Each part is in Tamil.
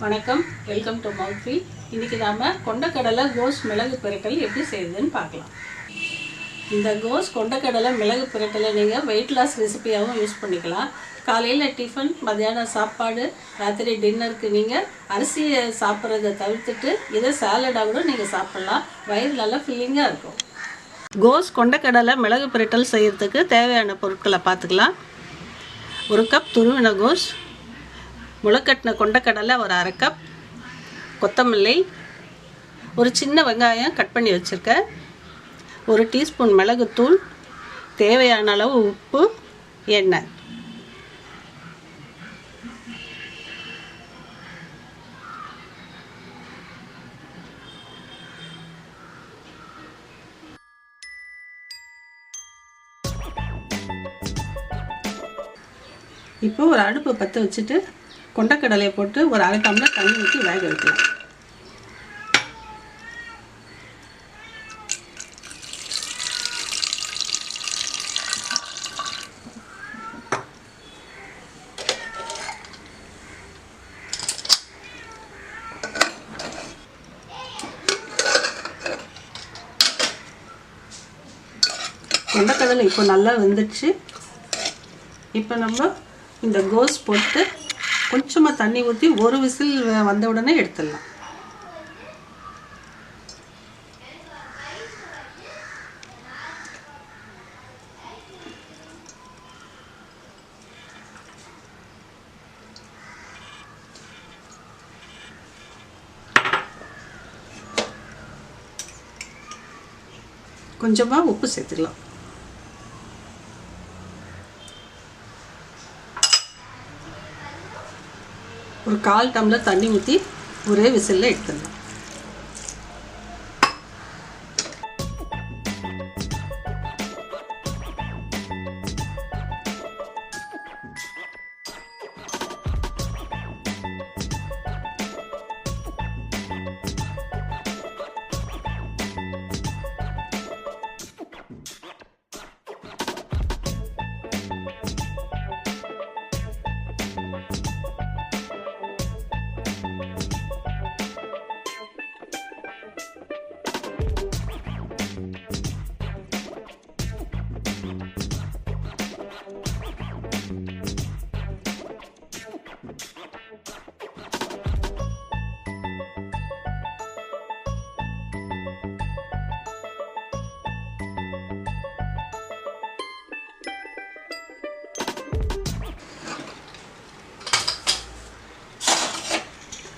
வணக்கம், வெல்கம் டு மவுத்வி. இன்றைக்கி நாம் கொண்டக்கடலை கோஸ் மிளகு பிரட்டல் எப்படி செய்யுதுன்னு பார்க்கலாம். இந்த கோஸ் கொண்டக்கடலை மிளகு பிரட்டலை நீங்கள் வெயிட் லாஸ் ரெசிபியாகவும் யூஸ் பண்ணிக்கலாம். காலையில் டிஃபன், மத்தியானம் சாப்பாடு, ராத்திரி டின்னருக்கு நீங்கள் அரிசியை சாப்பிட்றத தவிர்த்துட்டு இதை சாலடாக கூட நீங்கள் சாப்பிட்லாம். வயிறு நல்லா ஃபில்லிங்காக இருக்கும். கோஸ் கொண்டக்கடலை மிளகு பிரட்டல் செய்கிறதுக்கு தேவையான பொருட்களை பார்த்துக்கலாம். 1 கப் துருவின கோஸ், முளைக்கட்டின கொண்டக்கடலை ஒரு 1/2 கப், கொத்தமல்லி, ஒரு சின்ன வெங்காயம் கட் பண்ணி வச்சுருக்கேன், 1 டீஸ்பூன் மிளகுத்தூள், தேவையான அளவு உப்பு, எண்ணெய். இப்போ ஒரு அடுப்பு பற்ற வச்சுட்டு கொண்டக்கடலையை போட்டு ஒரு 1/2 டம்ளர் தண்ணி ஊற்றி வேக வைக்கலாம். கொண்டக்கடலை இப்போ நல்லா வெந்துடுச்சு. இப்போ நம்ம இந்த கோஸ் போட்டு கொஞ்சமாக தண்ணி ஊற்றி ஒரு விசில் வந்த உடனே எடுத்துடலாம். கொஞ்சமாக உப்பு சேர்த்துக்கலாம். ஒரு 1/4 டம்ளர் தண்ணி ஊற்றி ஒரே விசிலில் எடுத்துடலாம்.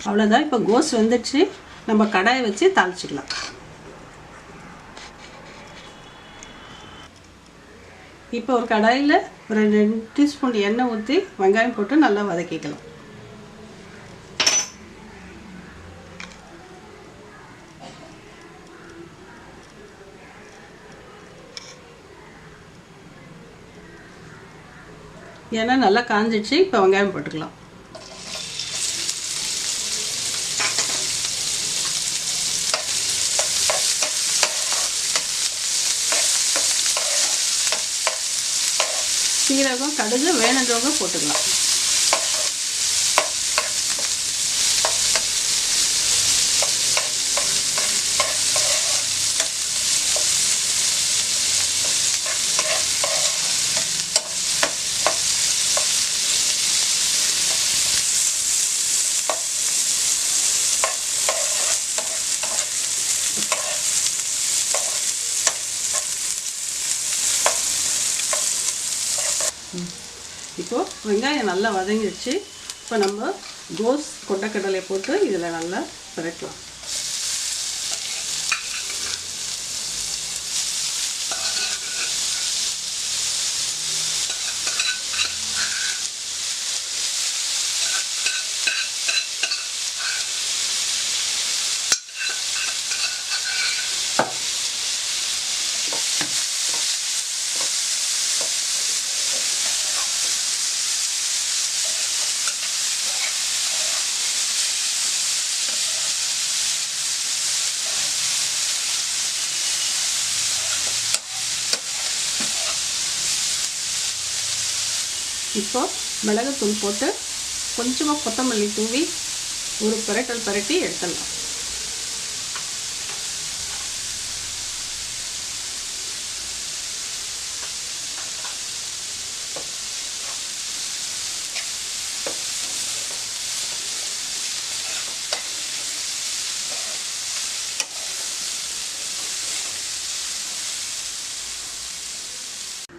அவ்வளோதான். இப்போ கோஸ் வந்துடுச்சு. நம்ம கடாயை வச்சு தாளிச்சிக்கலாம். இப்போ ஒரு கடாயில் ஒரு 2 டீஸ்பூன் எண்ணெய் ஊற்றி வெங்காயம் போட்டு நல்லா வதக்கிக்கலாம். எண்ணெய் நல்லா காஞ்சிடுச்சு. இப்போ வெங்காயம் போட்டுக்கலாம். சீரகம், கடுகு வேணுன்றவங்க போட்டுக்கலாம். இப்போ வெங்காயம் நல்லா வதங்கிடுச்சு. இப்போ நம்ம கோஸ் கொண்டக்கடலை போட்டு இதில் நல்லா பிரட்டலாம். இப்போ மிளகுத்தூள் போட்டு கொஞ்சமாக கொத்தமல்லி தூவி ஒரு பிரட்டல் பிரட்டி எடுத்துடலாம்.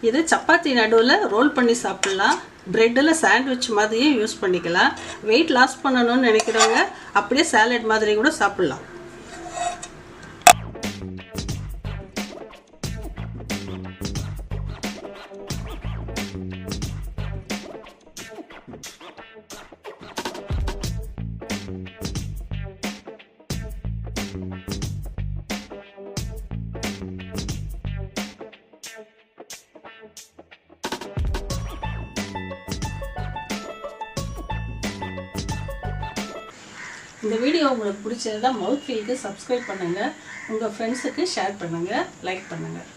இது சப்பாத்தி நடுவில் ரோல் பண்ணி சாப்பிட்லாம். ப்ரெட்டில் சாண்ட்விச் மாதிரியே யூஸ் பண்ணிக்கலாம். வெயிட் லாஸ் பண்ணணும்னு நினைக்கிறவங்க அப்படியே சாலட் மாதிரி கூட சாப்பிட்லாம். இந்த வீடியோ உங்களுக்கு பிடிச்சதுன்னா மவுத் ஃபீலுக்கு சப்ஸ்கிரைப் பண்ணுங்கள், உங்கள் ஃப்ரெண்ட்ஸுக்கு ஷேர் பண்ணுங்கள், லைக் பண்ணுங்கள்.